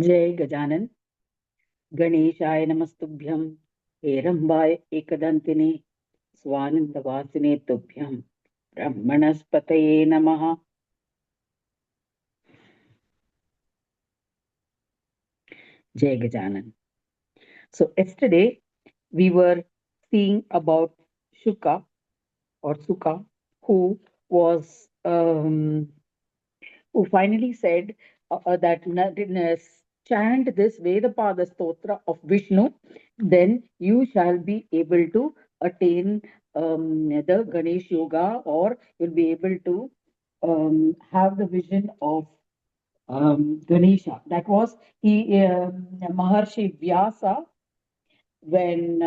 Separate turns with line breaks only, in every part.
जय गजानन। गणेशाय नमस्तुभ्यं। हेरंबाय एकदंतिने स्वानंदवासिने तुभ्यं ब्रह्मणस्पतये नमः। Jai Gajanan. So yesterday we were seeing about Shuka or Sukha, who was who finally said that chant this Vedapada Stotra of Vishnu, then you shall be able to attain the Ganesh Yoga, or you'll be able to have the vision of Ganesha. That was Maharshi Vyasa, when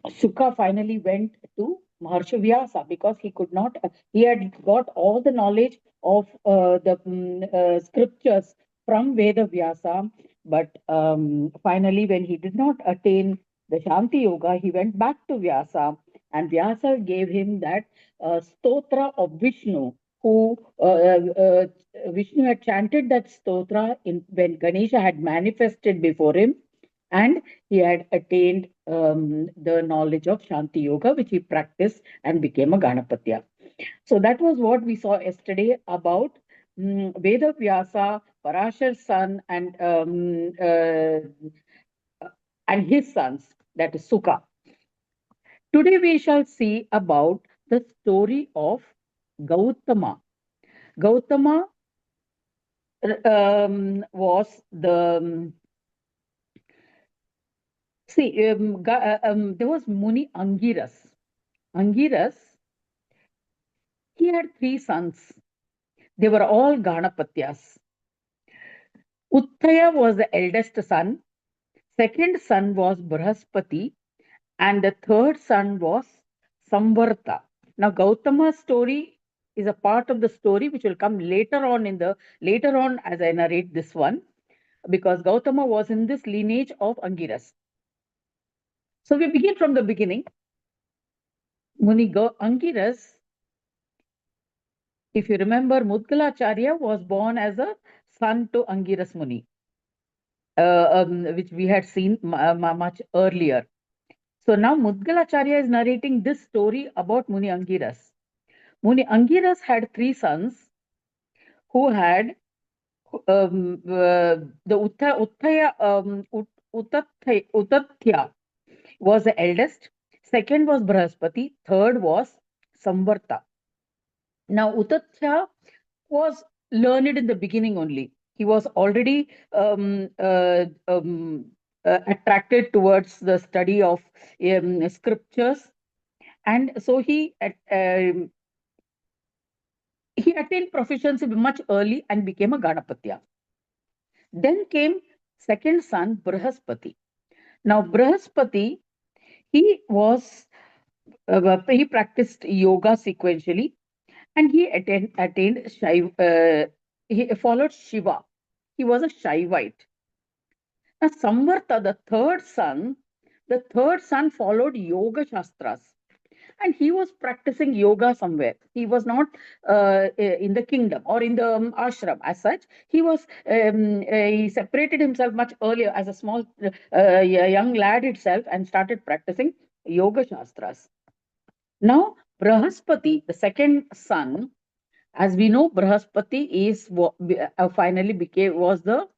Sukha finally went to Maharshi Vyasa, because he could not, he had got all the knowledge of the scriptures from Veda Vyasa, but finally, when he did not attain the Shanti Yoga, he went back to Vyasa, and Vyasa gave him that stotra of Vishnu, who Vishnu had chanted that stotra when Ganesha had manifested before him, and he had attained the knowledge of Shanti Yoga, which he practiced and became a Ganapatya. So that was what we saw yesterday about Veda Vyasa, Parashar's son, and his sons, that is Sukha. Today we shall see about the story of Gautama. Gautama was the there was Muni Angiras. Angiras, he had three sons. They were all Ganapatyas. Uttaya was the eldest son. Second son was Brahaspati, and the third son was Samvarta. Now, Gautama's story is a part of the story which will come later on as I narrate this one, because Gautama was in this lineage of Angiras. So we begin from the beginning. Angiras, if you remember, Mudgalacharya was born as a son to Angiras Muni, which we had seen much earlier. So now Mudgalacharya is narrating this story about Muni Angiras. Muni Angiras had three sons who had the Utatthya was the eldest, second was Brahaspati, third was Samvarta. Now Utatthya was learned in the beginning only. He was already attracted towards the study of scriptures, and so he attained proficiency much early and became a Ganapatya. Then came second son Brahaspati. Now Brahaspati, he practiced yoga sequentially, and he followed Shiva. He was a Shaivite. Now Samvarta, the third son followed Yoga Shastras, and he was practicing yoga somewhere. He was not in the kingdom or in the ashram as such. He separated himself much earlier as a small young lad itself, and started practicing yoga shastras. Now Brahaspati, the second son, as we know, Brahaspati was the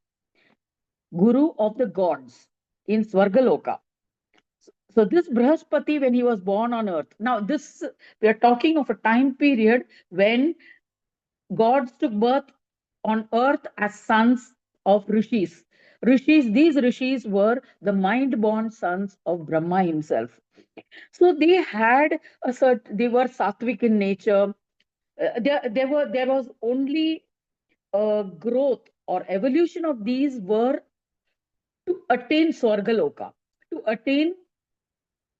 guru of the gods in Swargaloka. So this Brahaspati, when he was born on earth, now this we are talking of a time period when gods took birth on earth as sons of Rishis. These Rishis were the mind-born sons of Brahma himself. So they were sattvic in nature. There was only growth or evolution of these were to attain Swargaloka, to attain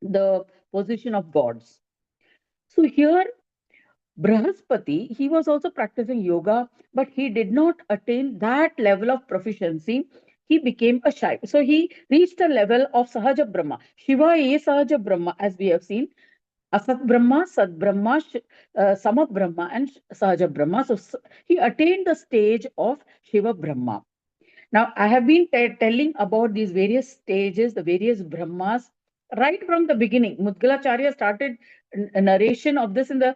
the position of gods. So here, Brahaspati, he was also practicing yoga, but he did not attain that level of proficiency. He became a Shiva. So he reached a level of Sahaja Brahma. Shiva is Sahaja Brahma, as we have seen. Asat Brahma, Sat Brahma, Samat Brahma, and Sahaja Brahma. So he attained the stage of Shiva Brahma. Now, I have been telling about these various stages, the various Brahmas, right from the beginning. Mudgalacharya started a narration of this in the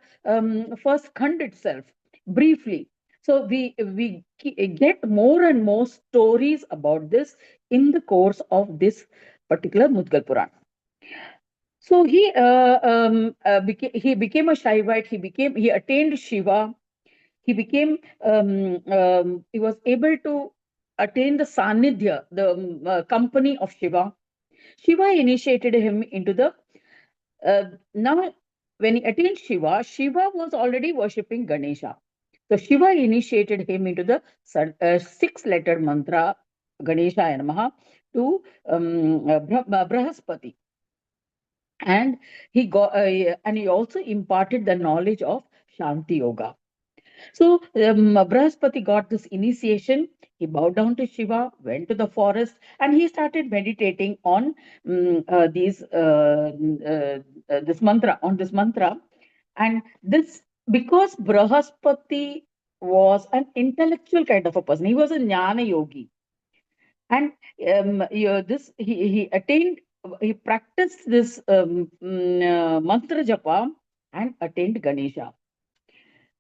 first khand itself, briefly. So we get more and more stories about this in the course of this particular Mudgal Puran. So he became a Shaivite. He attained Shiva. He was able to attain the Sanidhya, the company of Shiva. Shiva initiated him into the now when he attained Shiva, Shiva was already worshipping Ganesha. So Shiva initiated him into the six-lettered mantra Ganesha Namaha to Brahaspati, and he also imparted the knowledge of Shanti Yoga. So Brahaspati got this initiation. He bowed down to Shiva, went to the forest, and he started meditating on this mantra. And this because Brahaspati was an intellectual kind of a person. He was a jnana yogi, and he attained. He practiced this mantra japa and attained Ganesha.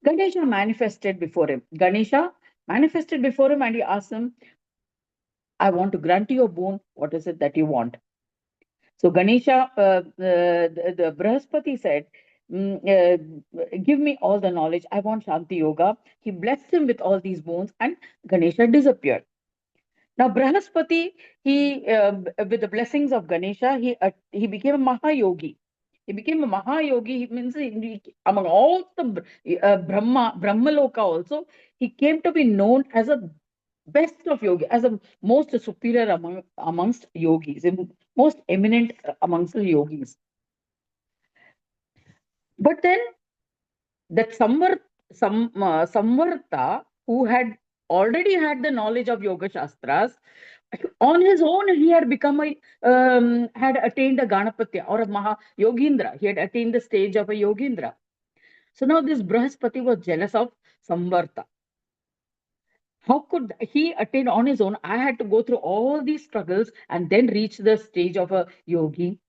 Ganesha manifested before him. Ganesha manifested before him and he asked him, I want to grant you a boon. What is it that you want? So Ganesha, the Brahaspati said, give me all the knowledge. I want Shanti Yoga. He blessed him with all these boons and Ganesha disappeared. Now Brahaspati, with the blessings of Ganesha, he became a Mahayogi. He became a Mahayogi. He means among all the Brahmaloka also, he came to be known as a best of yogi, as a most superior amongst yogis, most eminent amongst the yogis. But then that Samvarta, who had already had the knowledge of Yoga Shastras, on his own he had had attained a Ganapatya or a Maha Yogindra. He had attained the stage of a Yogindra. So now this Brahaspati was jealous of Samvarta. How could he attain on his own? I had to go through all these struggles and then reach the stage of a yogi.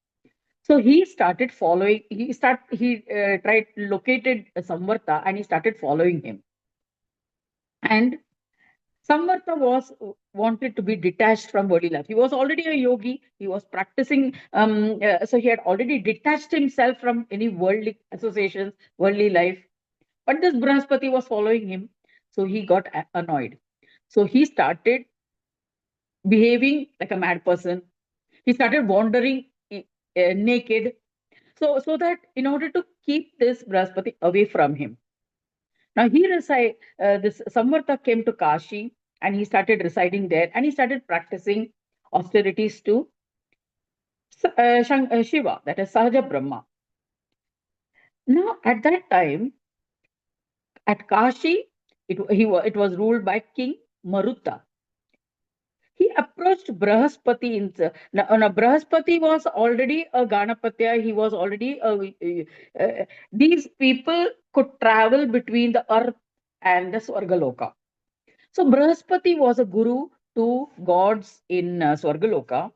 So he started following. He tried located Samvarta and he started following him. And Samvarta wanted to be detached from worldly life. He was already a yogi. He was practicing. So he had already detached himself from any worldly associations, worldly life. But this Brahaspati was following him. So he got annoyed. So he started behaving like a mad person. He started wandering naked. So that in order to keep this Brahaspati away from him. Now this Samvarta came to Kashi and he started residing there and he started practicing austerities to Shiva, that is Sahaja Brahma. Now at that time, at Kashi, it was ruled by King Marutta. He approached Brahaspati. Brahaspati was already a Ganapatya. He was already these people could travel between the earth and the Swargaloka. So Brahaspati was a guru to gods in Swargaloka.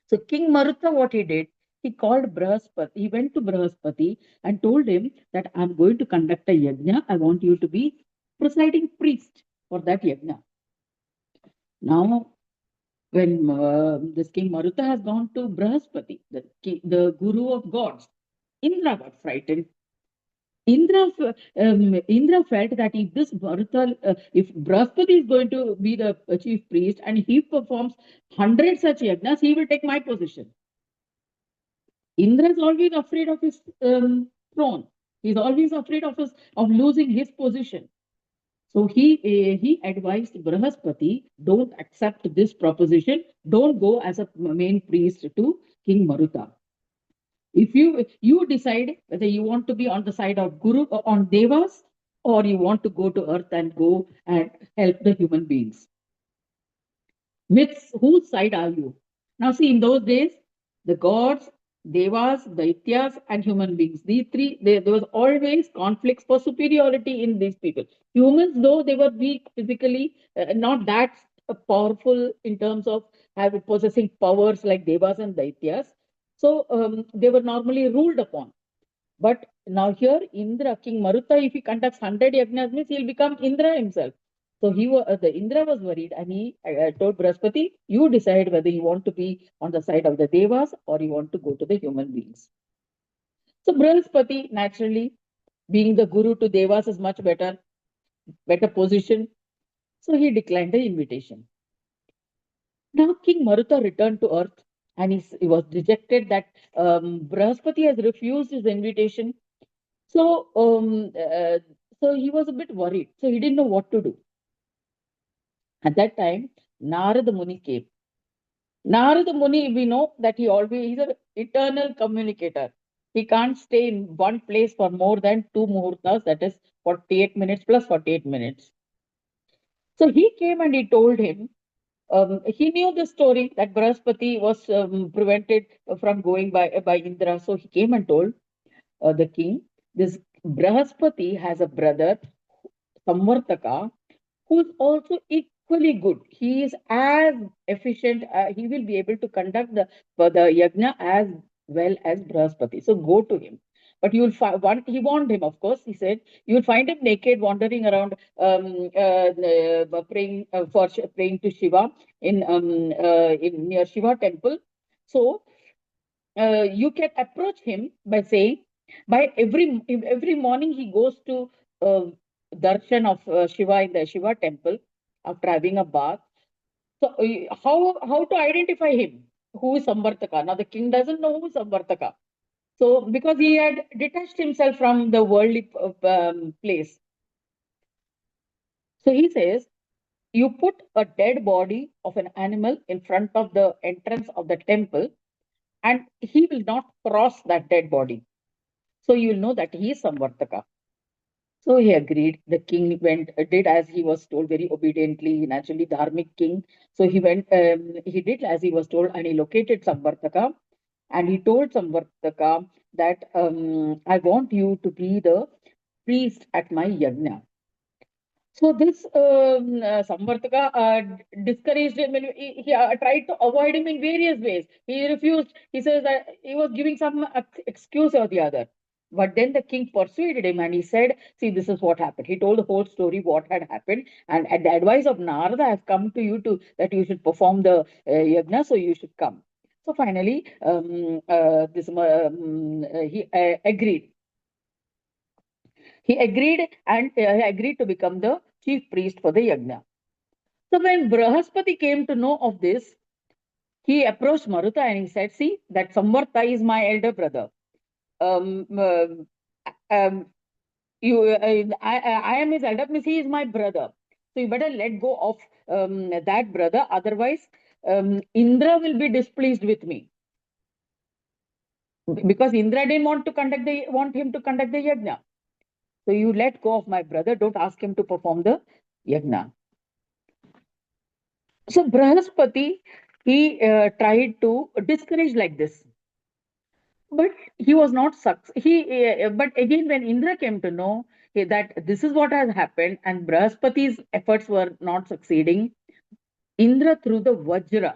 So King Marutha, what he did, he called Brahaspati. He went to Brahaspati and told him that I'm going to conduct a yajna. I want you to be presiding priest for that yajna. Now, when this King Marutha has gone to Brahaspati, the guru of gods, Indra got frightened. Indra felt that if this Marutha, if Brahaspati is going to be the chief priest and he performs 100 such yagnas, he will take my position. Indra is always afraid of his throne. He's always afraid of losing his position. So he advised Brahaspati, don't accept this proposition. Don't go as a main priest to King Marutha. If you decide whether you want to be on the side of Guru or on Devas, or you want to go to earth and go and help the human beings. With whose side are you? Now see, in those days, the gods, Devas, Daityas, and human beings. These three, there was always conflicts for superiority in these people. Humans, though they were weak physically, not that powerful in terms of having possessing powers like Devas and Daityas. So they were normally ruled upon. But now here, Indra, King Maruta, if he conducts 100 yajnas, means he'll become Indra himself. So the Indra was worried, and he told Brahaspati, "You decide whether you want to be on the side of the Devas or you want to go to the human beings." So Brahaspati, naturally, being the guru to Devas, is much better position. So he declined the invitation. Now King Maruta returned to earth, and he was dejected that Brahaspati has refused his invitation. So, so he was a bit worried. So he didn't know what to do. At that time, Narada Muni came. Narada Muni, we know that he's an eternal communicator. He can't stay in one place for more than two muhurtas, that is 48 minutes plus 48 minutes. So he came and he told him, he knew the story that Brahaspati was prevented from going by Indra. So he came and told the king, this Brahaspati has a brother, Samvartaka, who is also equally good. He is as efficient. He will be able to conduct the yajna as well as Brahaspati. So go to him. But you will find one. He warned him, of course. He said you will find him naked, wandering around, praying praying to Shiva in near Shiva temple. So you can approach him by saying, by every morning he goes to uh, darshan of Shiva in the Shiva temple after having a bath. So how to identify him? Who is Samvartaka? Now the king doesn't know who is Samvartaka. So because he had detached himself from the worldly place. So he says, you put a dead body of an animal in front of the entrance of the temple, and he will not cross that dead body. So you will know that he is Samvartaka. So he agreed. The king did as he was told very obediently, naturally, Dharmic king. So he did as he was told, and he located Samvartaka. And he told Samvartaka that I want you to be the priest at my yajna. So this Samvartaka discouraged him. He tried to avoid him in various ways. He refused. He says that he was giving some excuse or the other. But then the king persuaded him and he said, see, this is what happened. He told the whole story, what had happened. And at the advice of Narada, I've come to you that you should perform the yajna, so you should come. So finally, he agreed. He agreed and he agreed to become the chief priest for the yajna. So when Brahaspati came to know of this, he approached Maruta and he said, see, that Samvarta is my elder brother. Um, uh, um, I am his elder, means he is my brother. So you better let go of that brother. Otherwise, Indra will be displeased with me. Because Indra didn't want him to conduct the yajna. So you let go of my brother. Don't ask him to perform the yajna. So Brahaspati, he tried to discourage like this, but he was not but again, when Indra came to know that this is what has happened and Brahaspati's efforts were not succeeding, Indra threw the Vajra,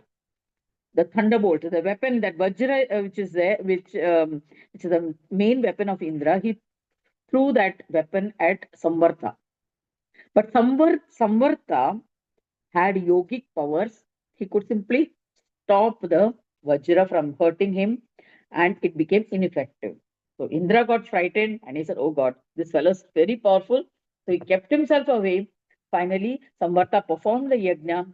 the thunderbolt, the weapon that Vajra, which is there, which is the main weapon of Indra. He threw that weapon at Samvarta. But Samvarta had yogic powers. He could simply stop the Vajra from hurting him and it became ineffective. So Indra got frightened and he said, oh God, this fellow is very powerful. So he kept himself away. Finally, Samvarta performed the yajna.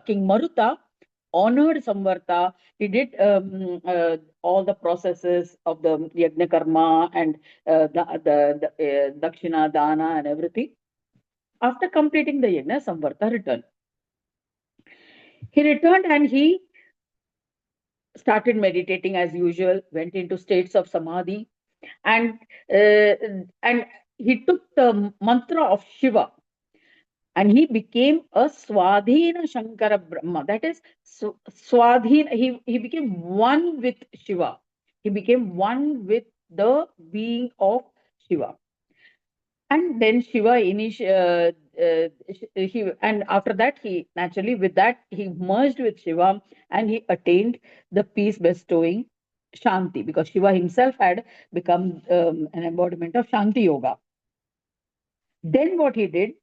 King Maruta honored Samvarta. He did all the processes of the yajna karma and the dakshina, dana, and everything. After completing the yajna, Samvarta returned. He returned and he started meditating as usual, went into states of samadhi, and he took the mantra of Shiva. and he became a Swadhina Shankara Brahma. That is, Swadhina, he became one with Shiva. He became one with the being of Shiva. And then Shiva and after that, he naturally, with that, he merged with Shiva and he attained the peace bestowing Shanti, because Shiva himself had become an embodiment of Shanti Yoga. Then what he did,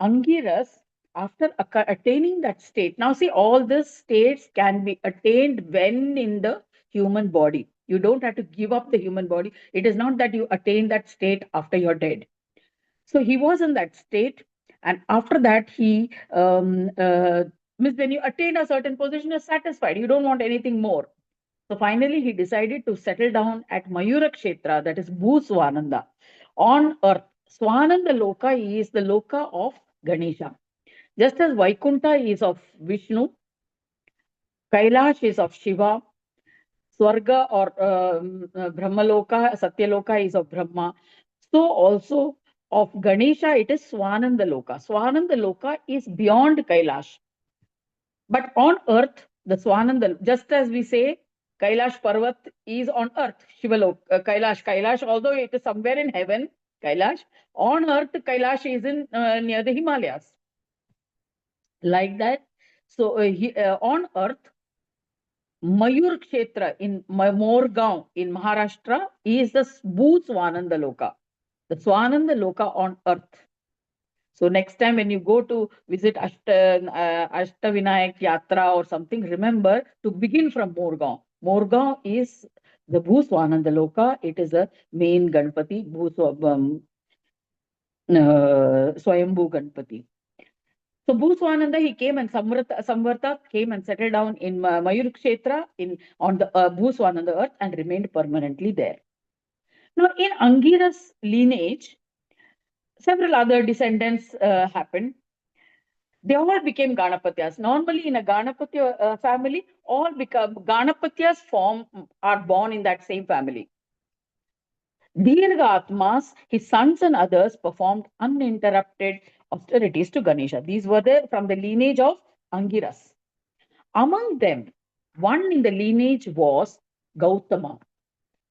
Angiras, after attaining that state, now see, all these states can be attained when in the human body. You don't have to give up the human body. It is not that you attain that state after you're dead. So he was in that state, and after that, means when you attain a certain position, you're satisfied. You don't want anything more. So finally, he decided to settle down at Mayura Kshetra, that is Bhuswananda, on earth. Swananda Loka is the Loka of Ganesha. Just as Vaikunta is of Vishnu, Kailash is of Shiva, Swarga or Brahmaloka, Satyaloka is of Brahma. So also of Ganesha, it is Swananda Loka. Swananda Loka is beyond Kailash. But on earth, the Swananda, just as we say, Kailash Parvat is on earth, Shivalok, Kailash, although it is somewhere in heaven, Kailash, on earth, Kailash is in near the Himalayas. Like that. So on earth, Mayur Kshetra in Morgaon in Maharashtra is the Swananda Loka, the Swananda Loka on earth. So next time when you go to visit Ashtavinayak Yatra or something, remember to begin from Morgaon. Morgaon is the Bhuswananda Loka. It is a main Ganpati, Swayambhu Ganpati. So Bhuswananda, he came, and Samvarta came and settled down in Mayur Kshetra on the Bhuswananda earth and remained permanently there. Now in Angiras lineage, several other descendants happened. They all became Ganapatyas. Normally, in a Ganapatya family, all become Ganapatyas are born in that same family. Dirghatmas, his sons and others performed uninterrupted austerities to Ganesha. These were from the lineage of Angiras. Among them, one in the lineage was Gautama.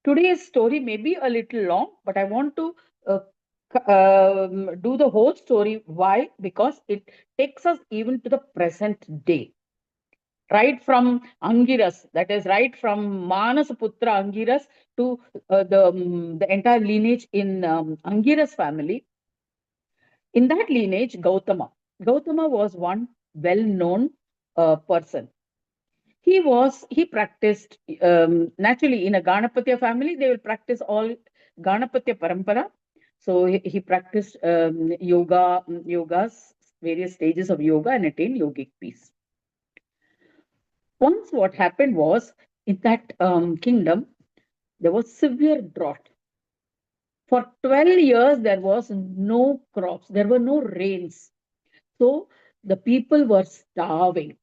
Today's story may be a little long, but I want to uh, do the whole story. Why? Because it takes us even to the present day. Right from Angiras, that is right from Manasputra Angiras to the entire lineage in Angiras family. In that lineage, Gautama was one well-known person. He practiced naturally in a Ganapatya family. They will practice all Ganapatya parampara. So he practiced yogas, various stages of yoga, and attained yogic peace. Once what happened was, in that kingdom, there was severe drought. For 12 years, there was no crops, there were no rains. So the people were starving.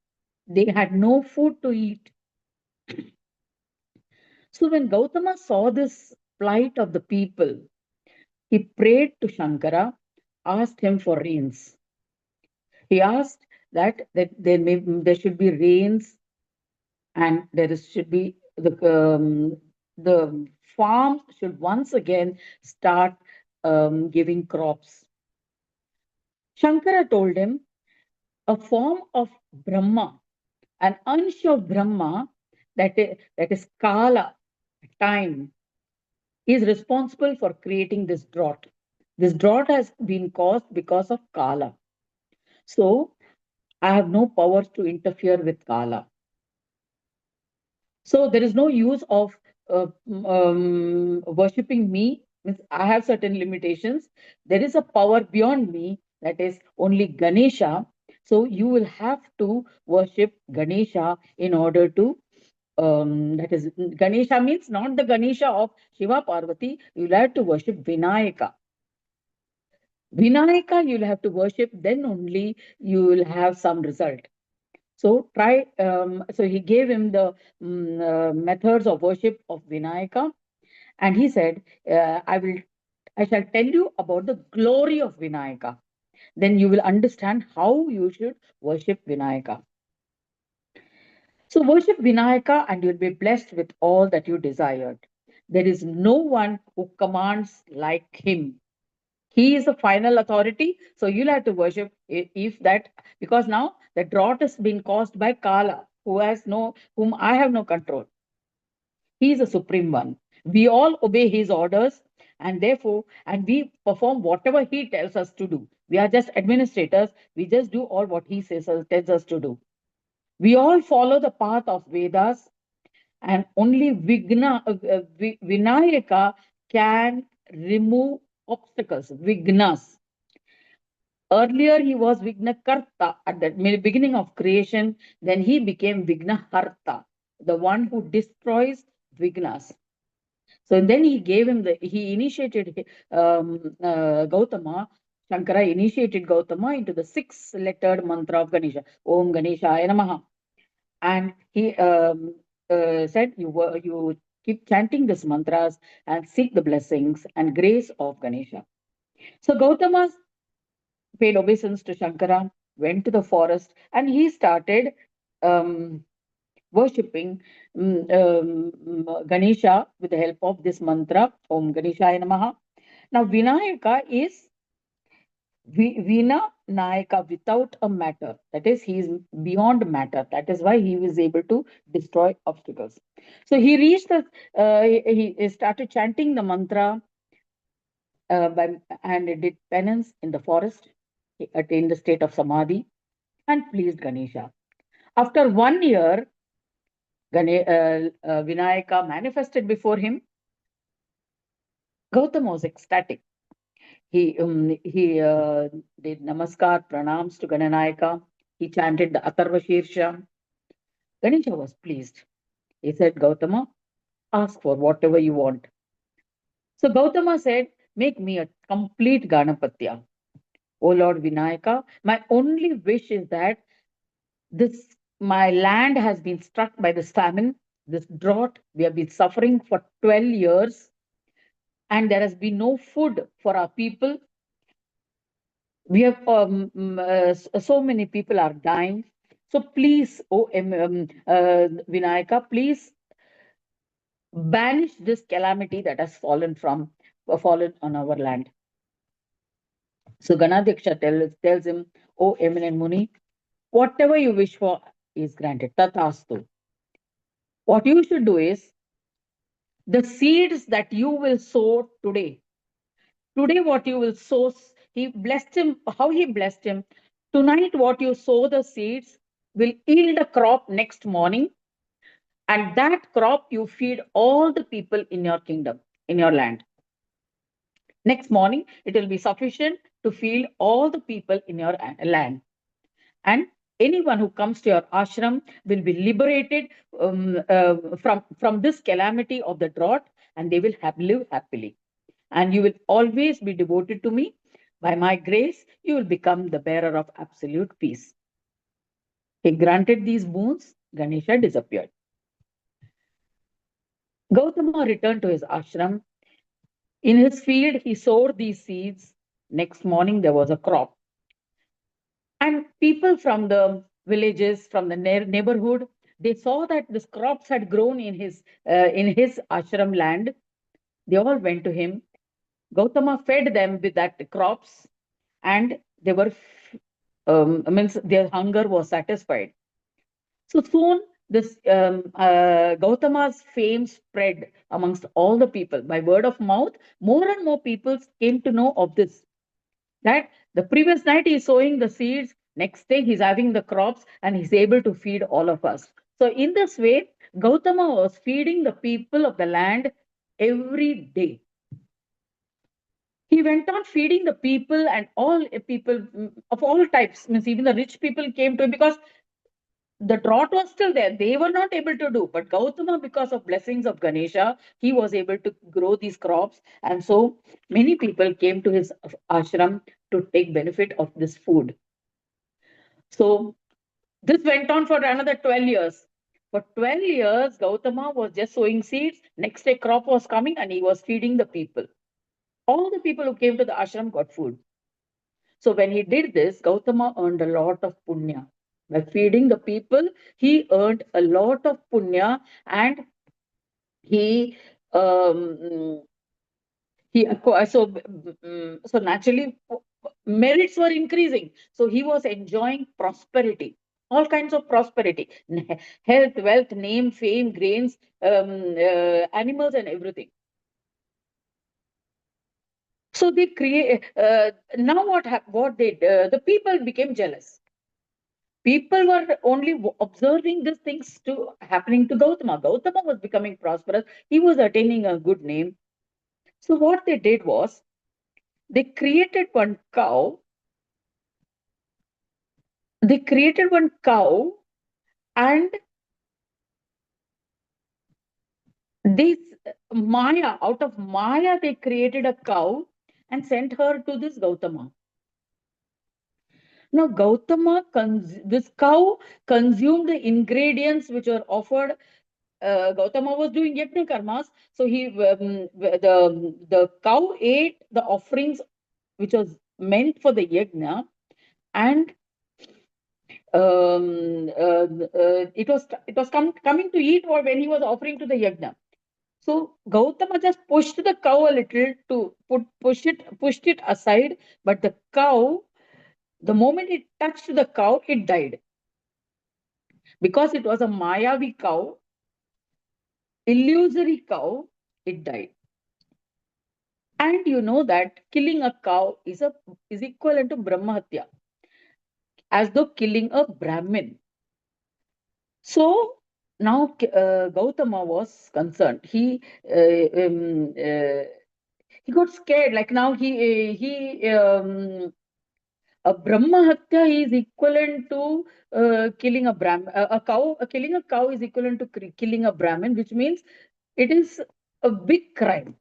They had no food to eat. So when Gautama saw this plight of the people, he prayed to Shankara, asked him for rains. He asked that there should be rains, and should be the farm should once again start giving crops. Shankara told him a form of Brahma, an ansh of Brahma, that is Kala, time, is responsible for creating this drought. This drought has been caused because of Kala. So I have no power to interfere with Kala. So there is no use of worshipping me. Means I have certain limitations. There is a power beyond me, that is only Ganesha. So you will have to worship Ganesha in order to that is Ganesha means not the Ganesha of Shiva Parvati. You'll have to worship Vinayaka. Vinayaka you'll have to worship, then only you will have some result. So so he gave him the methods of worship of Vinayaka, and he said, I shall tell you about the glory of Vinayaka. then you will understand how you should worship Vinayaka. So worship Vinayaka and you'll be blessed with all that you desired. There is no one who commands like him. He is the final authority. So you'll have to worship if that, because now the drought has been caused by Kala, whom I have no control. He is the supreme one. We all obey his orders, and therefore, and we perform whatever he tells us to do. We are just administrators. We just do all what he tells us to do. We all follow the path of Vedas, and only Vinayaka can remove obstacles, vignas. Earlier, he was Vignakarta at the beginning of creation. Then he became Vignaharta, the one who destroys vignas. So then he initiated Gautama. Shankara initiated Gautama into the six-lettered mantra of Ganesha, Om Ganeshaya Namaha. And he said, you keep chanting these mantras and seek the blessings and grace of Ganesha. So Gautama paid obeisance to Shankara, went to the forest, and he started um, worshipping Ganesha with the help of this mantra, Om Ganeshaya Namaha. Now, Vinayaka is Vina Nayaka without a matter. That is, he is beyond matter. That is why he was able to destroy obstacles. So he reached he started chanting the mantra and did penance in the forest. He attained the state of Samadhi and pleased Ganesha. After 1 year, Vinayaka manifested before him. Gautama was ecstatic. He did namaskar, pranams to Gananayaka. He chanted the Atharva Shirsha. Ganesha was pleased. He said, Gautama, ask for whatever you want. So Gautama said, make me a complete Ganapatya. O Lord Vinayaka, my only wish is that this my land has been struck by this famine, this drought. We have been suffering for 12 years, and there has been no food for our people. We have so many people are dying. So please, Vinayaka, please banish this calamity that has fallen on our land. So Ganadiksha tells him, O eminent Muni, whatever you wish for is granted. Tathastu. What you should do is the seeds that you will sow today. Today, what you will sow, he blessed him. How he blessed him? Tonight, what you sow the seeds will yield a crop next morning, and that crop you feed all the people in your kingdom, in your land. Next morning, it will be sufficient to feed all the people in your land. And anyone who comes to your ashram will be liberated from this calamity of the drought, and they will live happily. And you will always be devoted to me. By my grace, you will become the bearer of absolute peace. He granted these boons. Ganesha disappeared. Gautama returned to his ashram. In his field, he sowed these seeds. Next morning, there was a crop. And people from the villages, from the neighborhood, they saw that these crops had grown in his ashram land. They all went to him. Gautama fed them with that crops, and they were means their hunger was satisfied. So soon, this Gautama's fame spread amongst all the people by word of mouth. More and more people came to know of this. That the previous night he's sowing the seeds, next day he's having the crops, and he's able to feed all of us. So in this way, Gautama was feeding the people of the land every day. He went on feeding the people, and all people of all types, means even the rich people came to him, because the drought was still there. They were not able to do. But Gautama, because of blessings of Ganesha, he was able to grow these crops. And so many people came to his ashram to take benefit of this food. So this went on for another 12 years. For 12 years, Gautama was just sowing seeds. Next day, crop was coming, and he was feeding the people. All the people who came to the ashram got food. So when he did this, Gautama earned a lot of punya. By feeding the people, he earned a lot of punya, and he um, so naturally merits were increasing. So he was enjoying prosperity, all kinds of prosperity, health, wealth, name, fame, grains, animals, and everything. So they create. Now what did the people became jealous. People were only observing these things to happening to Gautama. Gautama was becoming prosperous. He was attaining a good name. So what they did was they created one cow. They created one cow, and this Maya, out of Maya, they created a cow and sent her to this Gautama. Now, this cow consumed the ingredients which were offered. Gautama was doing yajna karmas, so the cow ate the offerings which was meant for the yajna, and it was coming to eat when he was offering to the yajna. So Gautama just pushed the cow a little to pushed it aside, but the cow, the moment it touched the cow, it died. Because it was a Mayavi cow, illusory cow, it died. And you know that killing a cow is equivalent to Brahmahatya, as though killing a Brahmin. So now Gautama was concerned. He got scared. Like now he a Brahmahatya is equivalent to killing a a cow. Killing a cow is equivalent to killing a Brahmin, which means it is a big crime.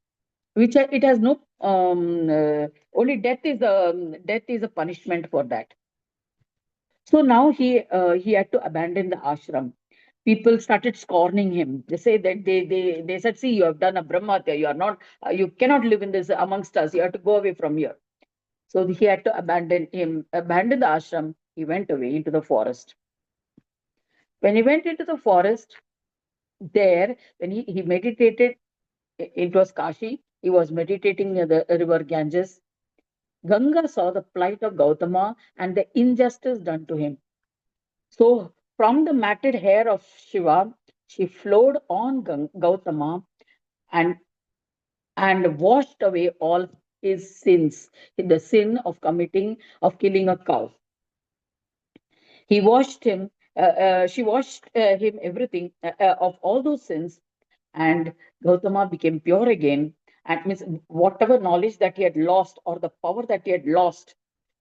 It has no only death is a punishment for that. So now he had to abandon the ashram. People started scorning him. They say that they said, see, you have done a brahmatya. You are not you cannot live in this amongst us. You have to go away from here. So he had to abandon the ashram. He went away into the forest. When he went into the forest, there when he meditated, it was Kashi. He was meditating near the river Ganges. Ganga saw the plight of Gautama and the injustice done to him. So, from the matted hair of Shiva, she flowed on Gautama and washed away all his sins, the sin of killing a cow. He washed him. She washed him everything of all those sins, and Gautama became pure again. And means whatever knowledge that he had lost or the power that he had lost,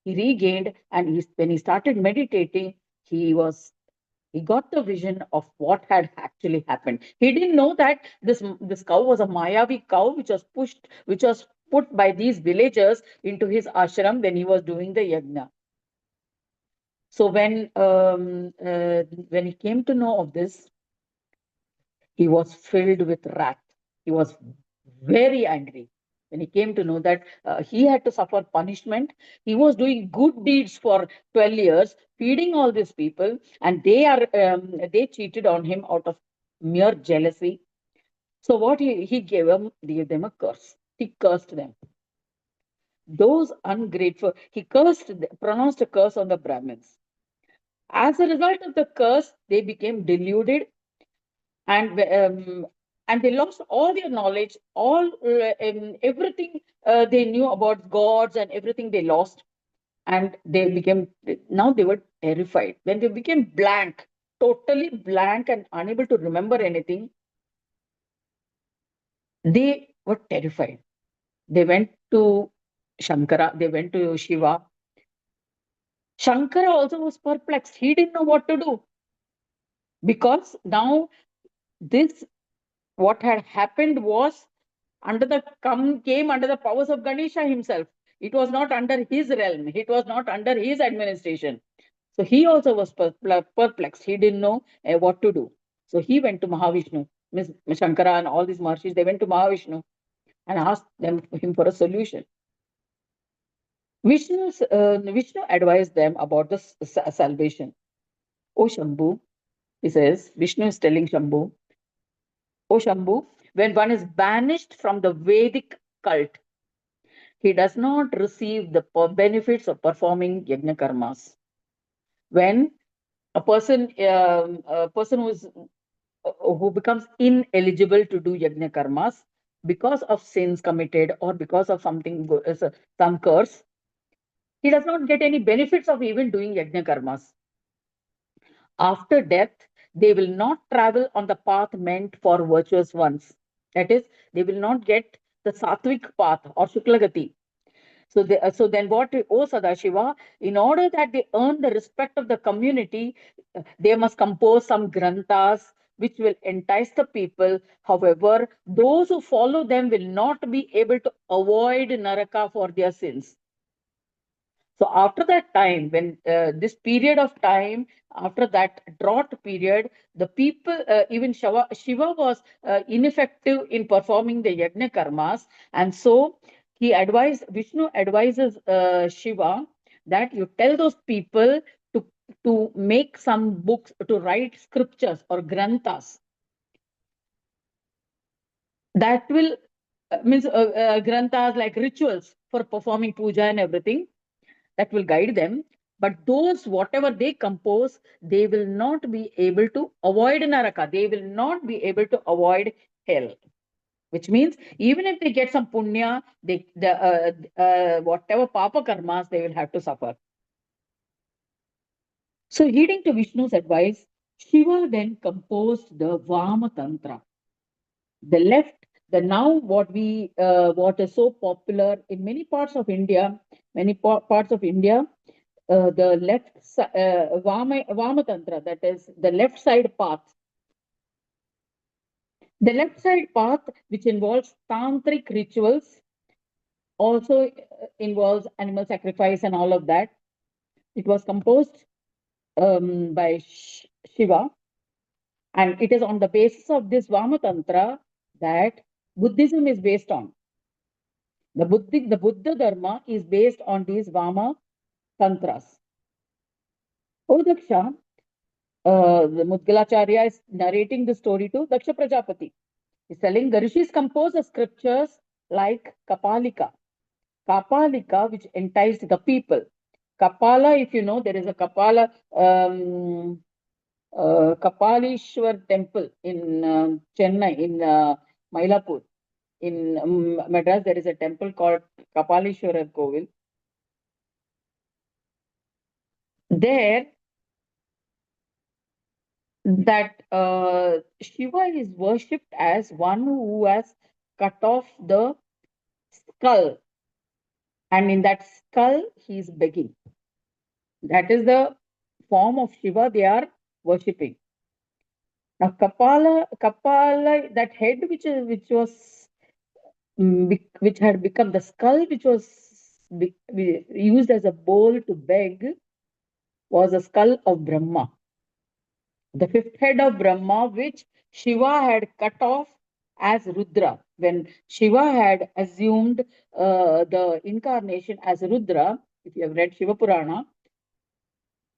he regained. And when he started meditating, he was he got the vision of what had actually happened. He didn't know that this cow was a Mayavi cow, which was put by these villagers into his ashram when he was doing the yajna. So when he came to know of this, he was filled with wrath. He was very angry when he came to know that he had to suffer punishment. He was doing good deeds for 12 years, feeding all these people, and they cheated on him out of mere jealousy. So what he gave them a curse. He cursed them. Those ungrateful, pronounced a curse on the Brahmins. As a result of the curse, they became deluded, and they lost all their knowledge, everything they knew about gods and everything they lost, and now they were terrified. When they became blank, totally blank and unable to remember anything, they were terrified. They went to Shankara, they went to Shiva. Shankara also was perplexed. He didn't know what to do, because now this what had happened was came under the powers of Ganesha himself. It was not under his realm. It was not under his administration. So he also was perplexed. He didn't know what to do. So he went to Mahavishnu. Ms. Shankara and all these Maharshis, they went to Mahavishnu and asked him for a solution. Vishnu advised them about the salvation. O Shambhu, he says, Vishnu is telling Shambhu, O Shambhu, when one is banished from the Vedic cult, he does not receive the benefits of performing yajna karmas. When a person who becomes ineligible to do yajna karmas because of sins committed or because of some curse, he does not get any benefits of even doing yajna karmas. After death, they will not travel on the path meant for virtuous ones. That is, they will not get the sattvic path or Shuklagati. So then what, O Sadashiva, in order that they earn the respect of the community, they must compose some granthas which will entice the people. However, those who follow them will not be able to avoid Naraka for their sins. So after that time, when this period of time, after that drought period, the people, even Shiva was ineffective in performing the yajna karmas. And so Vishnu advises Shiva that you tell those people to make some books, to write scriptures or granthas that will, means granthas like rituals for performing puja and everything that will guide them. But those, whatever they compose, they will not be able to avoid Naraka. They will not be able to avoid hell. Which means even if they get some punya, whatever papa karmas, they will have to suffer. So, heeding to Vishnu's advice, Shiva then composed the Vama Tantra. The left, the now what is so popular in many parts of India, parts of India, the Vama Tantra, that is the left side path. The left side path, which involves tantric rituals, also involves animal sacrifice and all of that. It was composed by Shiva, and it is on the basis of this Vama Tantra that Buddhism is based on. The Buddha Dharma is based on these Vama Tantras. O Daksha, the Mudgalacharya is narrating the story to Daksha Prajapati. He's telling the Rishis composed the scriptures like Kapalika, which enticed the people. Kapala, if you know, there is a Kapalishwar temple in Chennai, in Mylapore. In Madras, there is a temple called Kapalishwara Kovil. There, that Shiva is worshipped as one who has cut off the skull, and in that skull he is begging. That is the form of Shiva they are worshipping. Now Kapala, that head which was which had become the skull, which was used as a bowl to beg, was a skull of Brahma. The fifth head of Brahma, which Shiva had cut off as Rudra. When Shiva had assumed the incarnation as Rudra, if you have read Shiva Purana,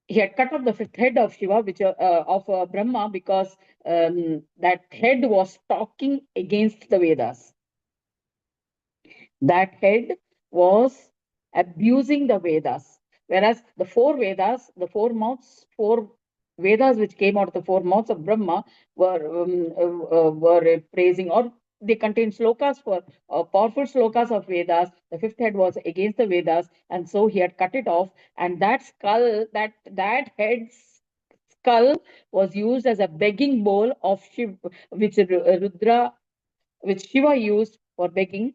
he had cut off the fifth head of Shiva, of Brahma, because that head was talking against the Vedas. That head was abusing the Vedas. Whereas the four Vedas, four Vedas which came out of the four mouths of Brahma were praising, or they contain slokas for powerful slokas of Vedas. The fifth head was against the Vedas, and so he had cut it off. And that skull, that head's skull was used as a begging bowl of Shiva, which Rudra, which Shiva used for begging.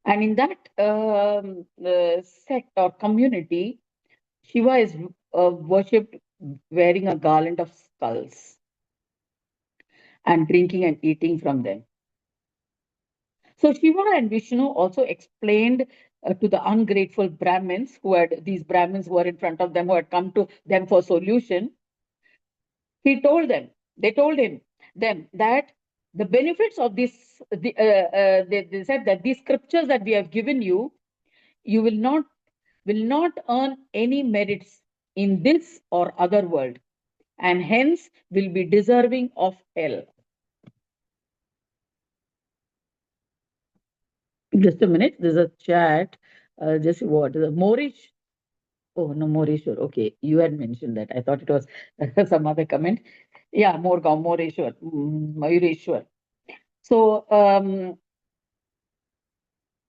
And in that sect or community, Shiva is worshipped wearing a garland of skulls and drinking and eating from them. So Shiva and Vishnu also explained to the ungrateful Brahmins these Brahmins who were in front of them, who had come to them for solution. They told them that the benefits of this, they said that these scriptures that we have given you, you will not earn any merits in this or other world, and hence will be deserving of hell. Just a minute, there's a chat. Just what? The Morish. Oh, no, Moreshwar. Okay, you had mentioned that. I thought it was some other comment. Yeah, Morgaon, Moreshwar, Mayureshwar. So,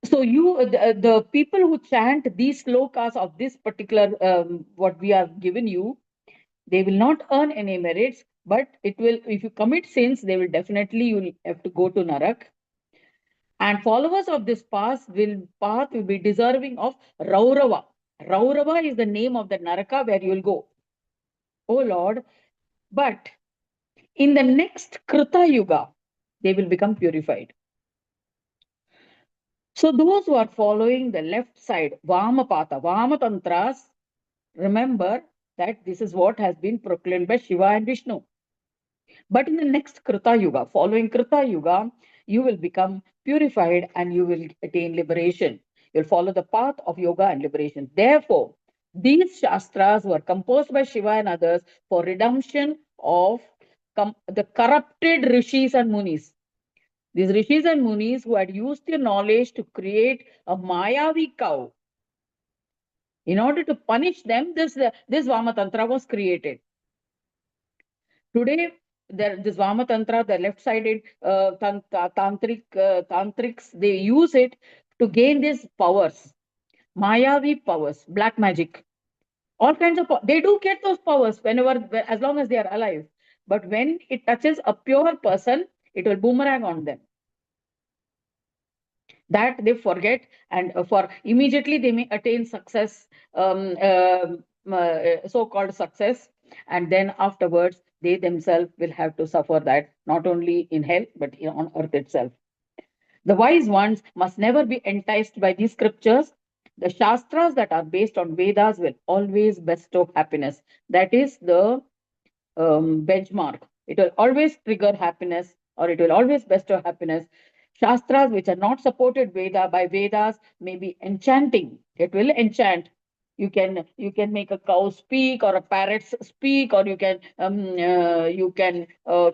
the people who chant these slokas of this particular what we have given you, they will not earn any merits, but it will, if you commit sins, they will definitely, you will have to go to Narak. And followers of this path will be deserving of Raurava. Raurava is the name of the Naraka where you will go. Oh Lord, but in the next Krita Yuga, they will become purified. So those who are following the left side, Vamapata, Vamatantras, remember that this is what has been proclaimed by Shiva and Vishnu. But in the next Krita Yuga, following Krita Yuga, you will become purified and you will attain liberation. You'll follow the path of yoga and liberation. Therefore, these Shastras were composed by Shiva and others for redemption of the corrupted Rishis and Munis. These Rishis and Munis who had used their knowledge to create a Mayavi cow. In order to punish them, this Vamatantra was created. Today, this Vama Tantra, the left-sided tantrics, they use it to gain these powers, Mayavi powers, black magic, all kinds of. They do get those powers whenever, as long as they are alive. But when it touches a pure person, it will boomerang on them. That they forget, and for immediately they may attain success, so-called success, and then afterwards they themselves will have to suffer that, not only in hell but on earth itself. The wise ones must never be enticed by these scriptures. The shastras that are based on Vedas will always bestow happiness. That is the benchmark. It will always trigger happiness, or it will always bestow happiness. Shastras which are not supported by Vedas may be enchanting. It will enchant. You can make a cow speak or a parrot speak, or you can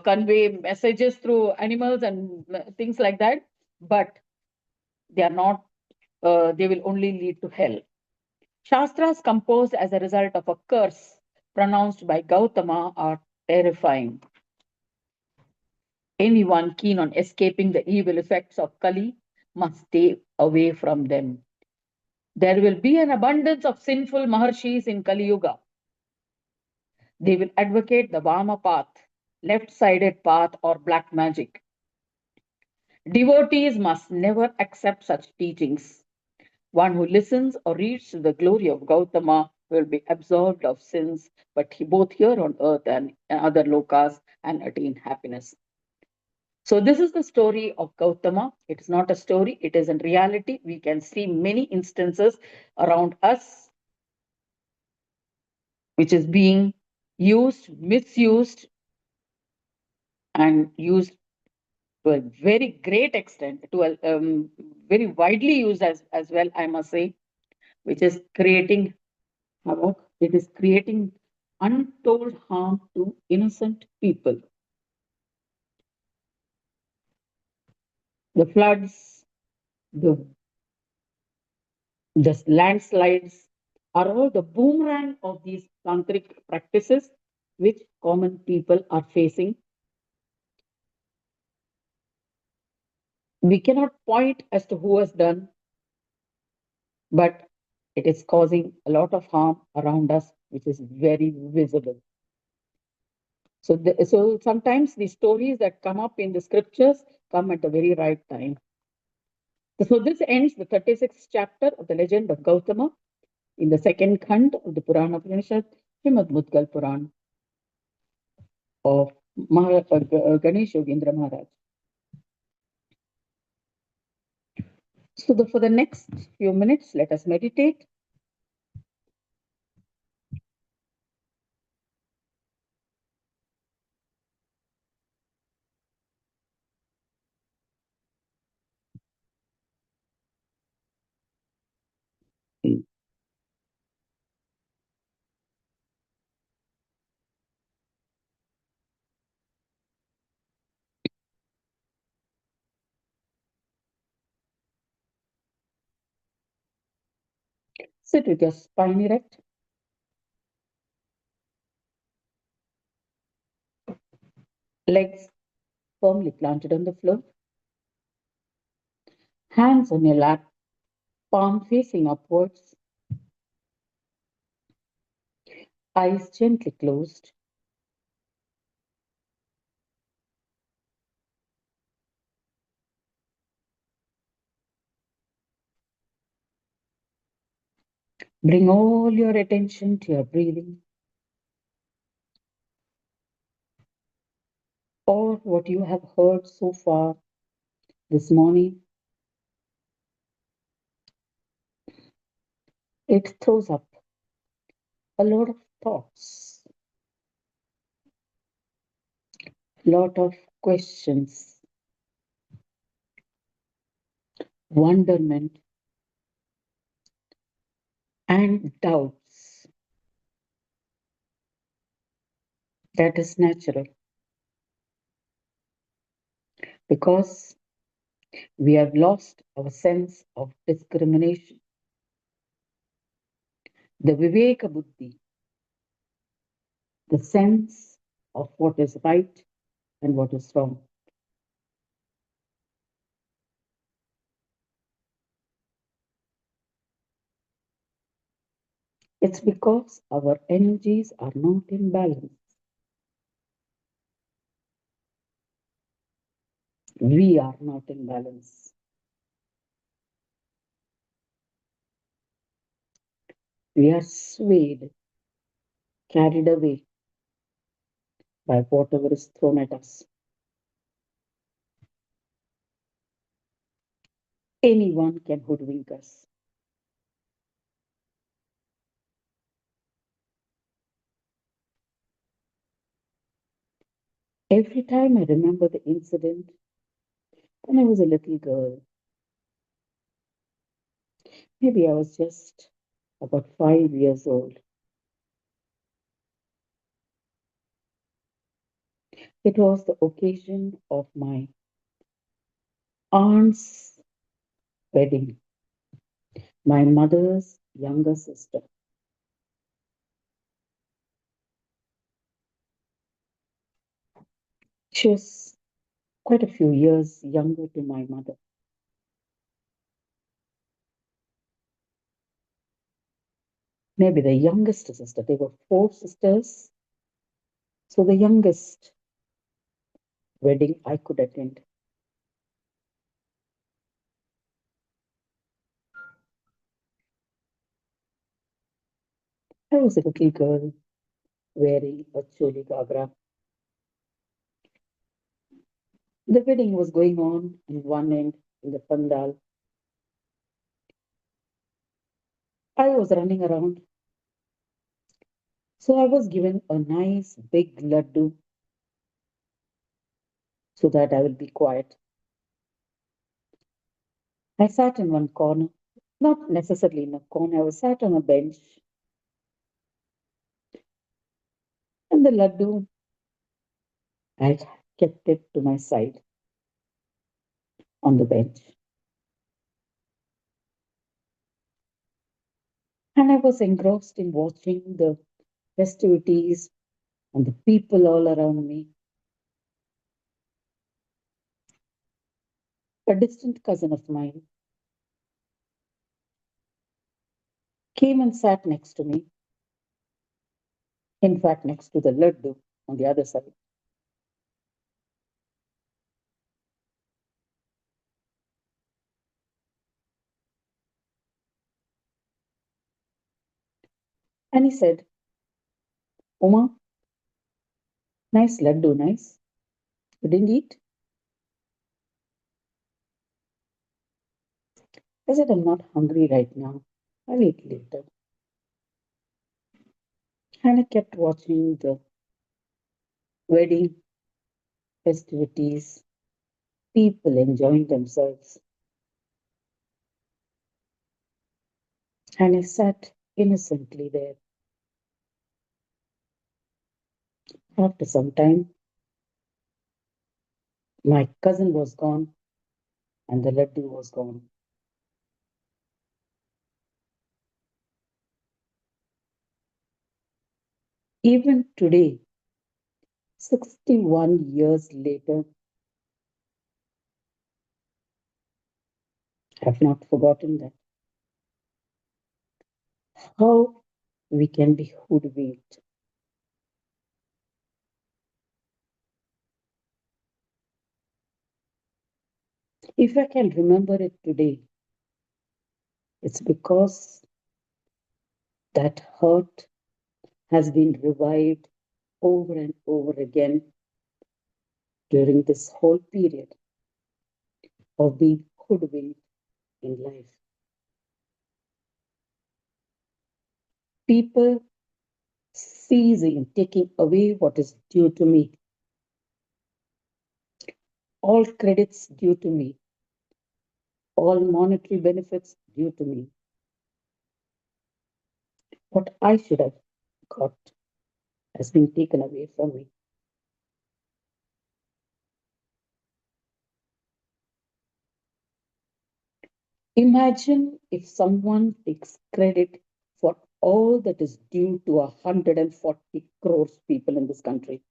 convey messages through animals and things like that. But they are not. They will only lead to hell. Shastras composed as a result of a curse pronounced by Gautama are terrifying. Anyone keen on escaping the evil effects of Kali must stay away from them. There will be an abundance of sinful Maharshis in Kali Yuga. They will advocate the Vama path, left-sided path, or black magic. Devotees must never accept such teachings. One who listens or reads to the glory of Gautama will be absolved of sins, but both here on earth and other lokas, and attain happiness. So this is the story of Gautama. It is not a story, it is in reality. We can see many instances around us which is being used, misused, and used to a very great extent, to a very widely used as well, I must say, which is creating havoc. It is creating untold harm to innocent people. The floods, the the landslides are all the boomerang of these tantric practices which common people are facing. We cannot point as to who has done, but it is causing a lot of harm around us, which is very visible. So sometimes the stories that come up in the scriptures come at the very right time. So this ends the 36th chapter of the legend of Gautama in the second khand of the Purana Upanishad, Srimad Mudgal Puran of Ganesh Yogendra Maharaj. So for the next few minutes, let us meditate. Sit with your spine erect, legs firmly planted on the floor, hands on your lap, palm facing upwards, eyes gently closed. Bring all your attention to your breathing or what you have heard so far this morning. It throws up a lot of thoughts, lot of questions, wonderment, and doubts. That is natural because we have lost our sense of discrimination, the Viveka Buddhi, the sense of what is right and what is wrong. It's because our energies are not in balance. We are not in balance. We are swayed, carried away by whatever is thrown at us. Anyone can hoodwink us. Every time I remember the incident when I was a little girl, maybe I was just about 5 years old. It was the occasion of my aunt's wedding, my mother's younger sister. She was quite a few years younger to my mother. Maybe the youngest sister. There were four sisters, so the youngest wedding I could attend. I was a little girl wearing a choli gagra. The wedding was going on one end in the pandal. I was running around, so I was given a nice big laddu so that I will be quiet. I sat in one corner, not necessarily in a corner, I was sat on a bench, and the laddu, I kept it to my side on the bench. And I was engrossed in watching the festivities and the people all around me. A distant cousin of mine came and sat next to me, in fact, next to the laddu on the other side. And he said, Uma, nice laddu, nice. You didn't eat? I said, I'm not hungry right now. I'll eat later. And I kept watching the wedding festivities, people enjoying themselves. And I sat innocently there. After some time, my cousin was gone and the laddu was gone. Even today, 61 years later, I have not forgotten that. How we can be hoodwinked. If I can remember it today, it's because that hurt has been revived over and over again during this whole period of being hoodwinked in life. People seizing, taking away what is due to me, all credits due to me, all monetary benefits due to me. What I should have got has been taken away from me. Imagine if someone takes credit for all that is due to 140 crores people in this country.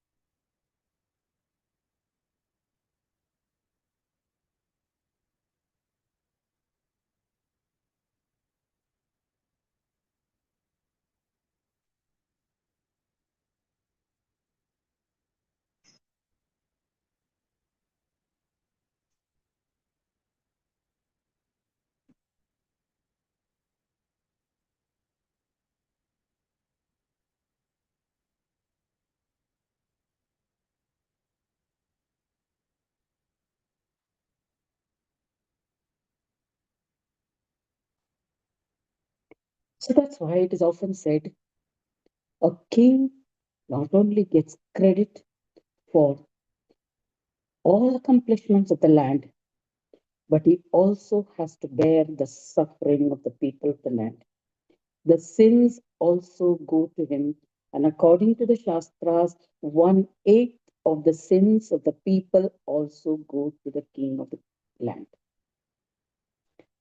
So that's why it is often said a king not only gets credit for all accomplishments of the land, but he also has to bear the suffering of the people of the land. The sins also go to him, and according to the Shastras, 1/8 of the sins of the people also go to the king of the land.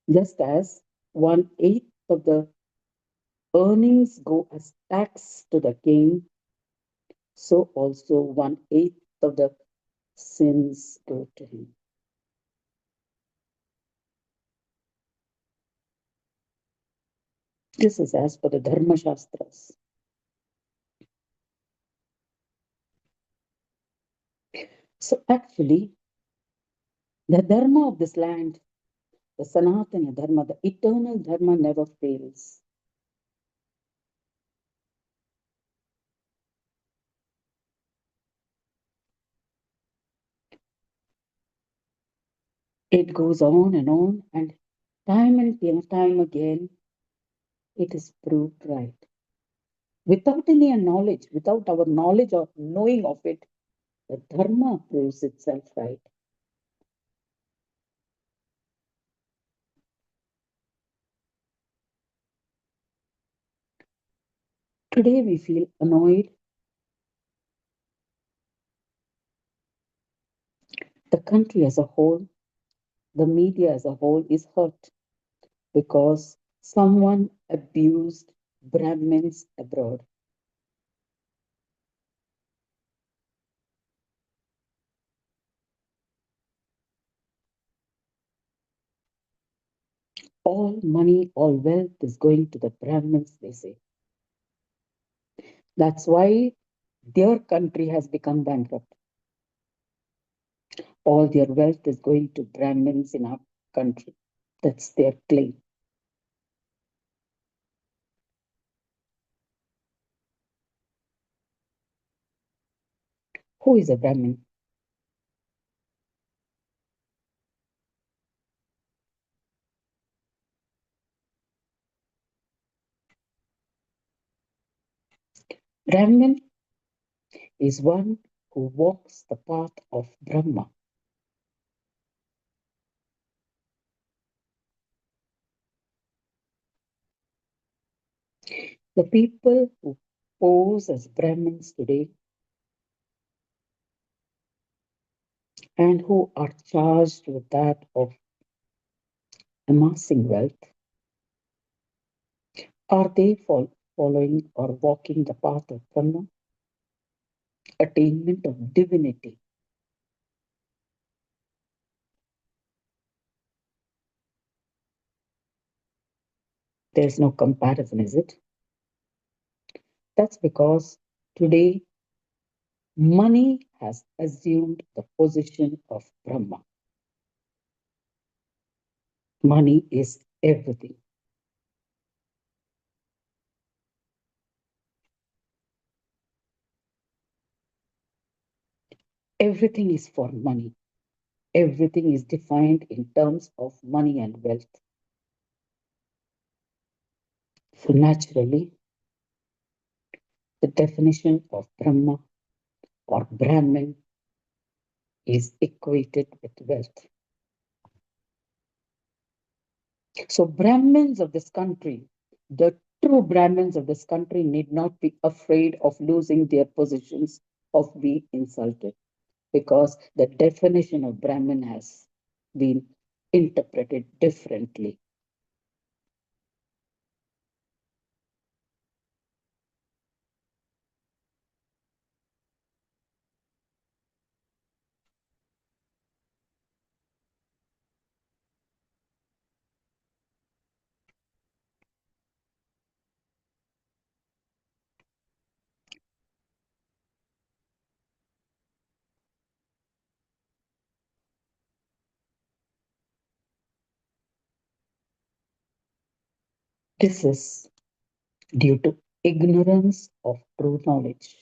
Just as 1/8 of the earnings go as tax to the king, so also 1/8 of the sins go to him. This is as per the Dharma Shastras. So actually, the Dharma of this land, the Sanatana Dharma, the eternal Dharma never fails. It goes on, and time again, it is proved right. Without any knowledge, without our knowledge or knowing of it, the Dharma proves itself right. Today we feel annoyed. The country as a whole, the media as a whole is hurt because someone abused Brahmins abroad. All money, all wealth is going to the Brahmins, they say. That's why their country has become bankrupt. All their wealth is going to Brahmins in our country. That's their claim. Who is a Brahmin? Brahmin is one who walks the path of Brahma. The people who pose as Brahmins today and who are charged with that of amassing wealth, are they following or walking the path of Brahma? attainment of divinity. There's no comparison, is it? That's because today money has assumed the position of Brahma. Money is everything. Everything is for money. Everything is defined in terms of money and wealth. So naturally, the definition of Brahma or Brahman is equated with wealth. So Brahmins of this country, the true Brahmins of this country need not be afraid of losing their positions, of being insulted, because the definition of Brahmin has been interpreted differently. This is due to ignorance of true knowledge.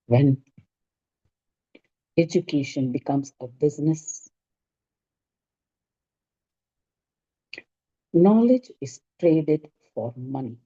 When education becomes a business, knowledge is traded for money.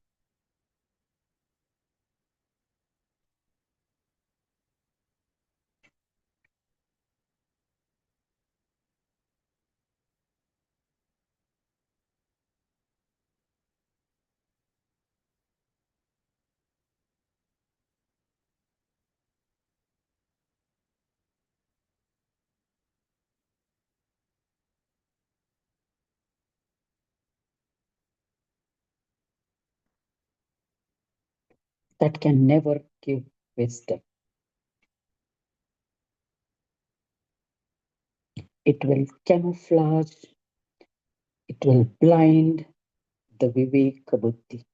That can never give wisdom. It will camouflage, it will blind the Viveka Buddhi.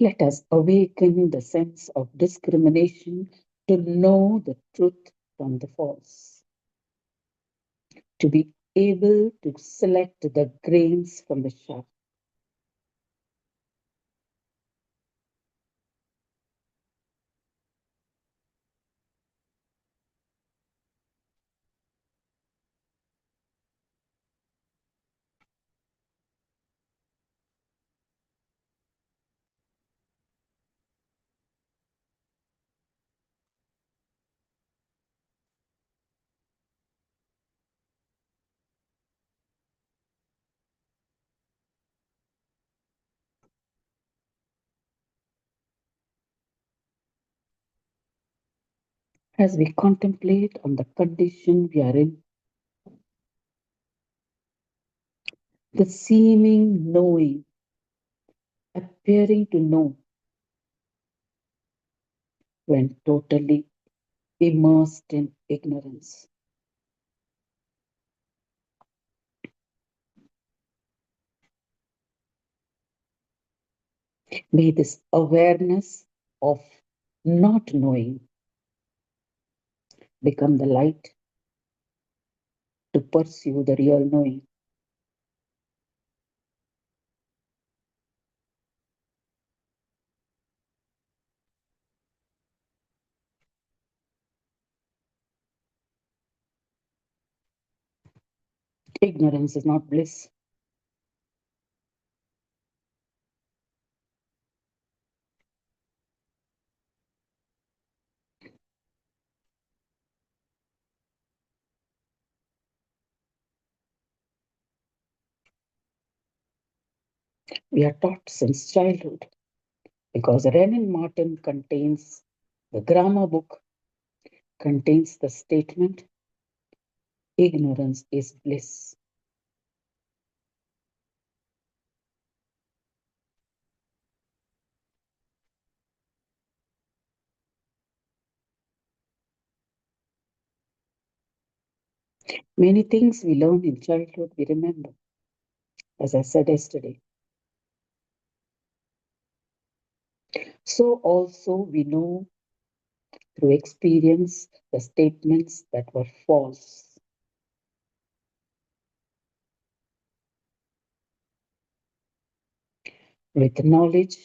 Let us awaken the sense of discrimination to know the truth from the false, to be able to select the grains from the chaff. As we contemplate on the condition we are in, the seeming knowing, appearing to know when totally immersed in ignorance. May this awareness of not knowing become the light to pursue the real knowing. Ignorance is not bliss. We are taught since childhood because Renan Martin contains the grammar book, contains the statement, ignorance is bliss. Many things we learn in childhood we remember, as I said yesterday. So also we know through experience the statements that were false. With knowledge,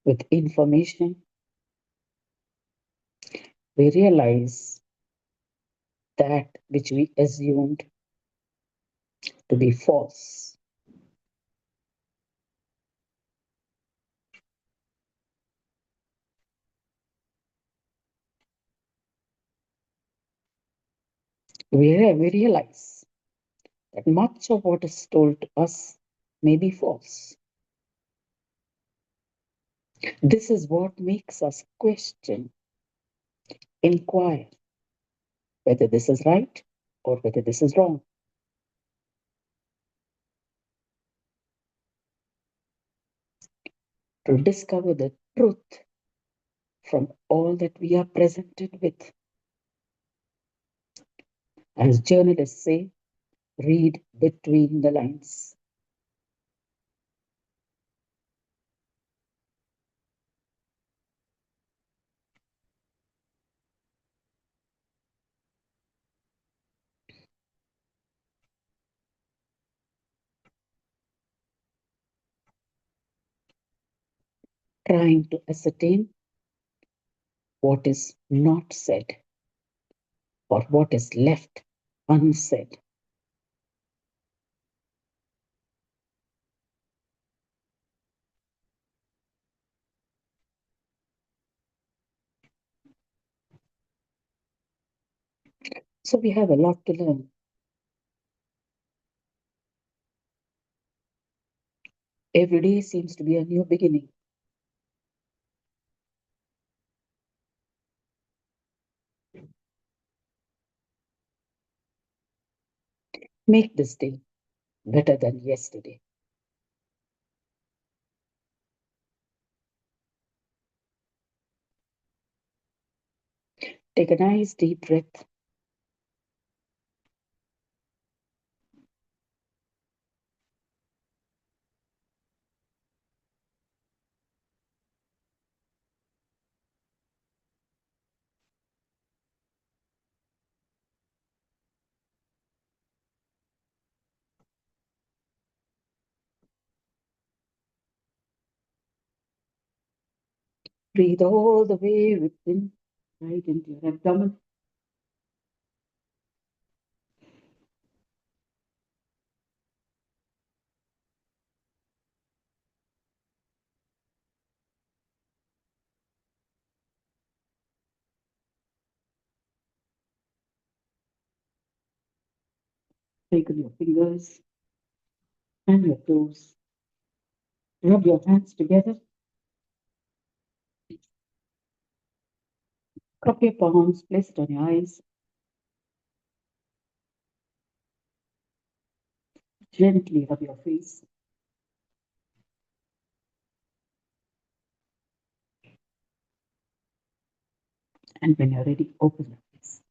with information, we realize that which we assumed to be false. We realize that much of what is told to us may be false. This is what makes us question, inquire whether this is right or whether this is wrong. To discover the truth from all that we are presented with. As journalists say, read between the lines. Trying to ascertain what is not said or what is left unsaid. So we have a lot to learn. Every day seems to be a new beginning. Make this day better than yesterday. Take a nice deep breath. Breathe all the way within, right into your abdomen. Take your fingers and your toes. Rub your hands together. Cup your palms, place it on your eyes. Gently rub your face. And when you're ready, open your eyes.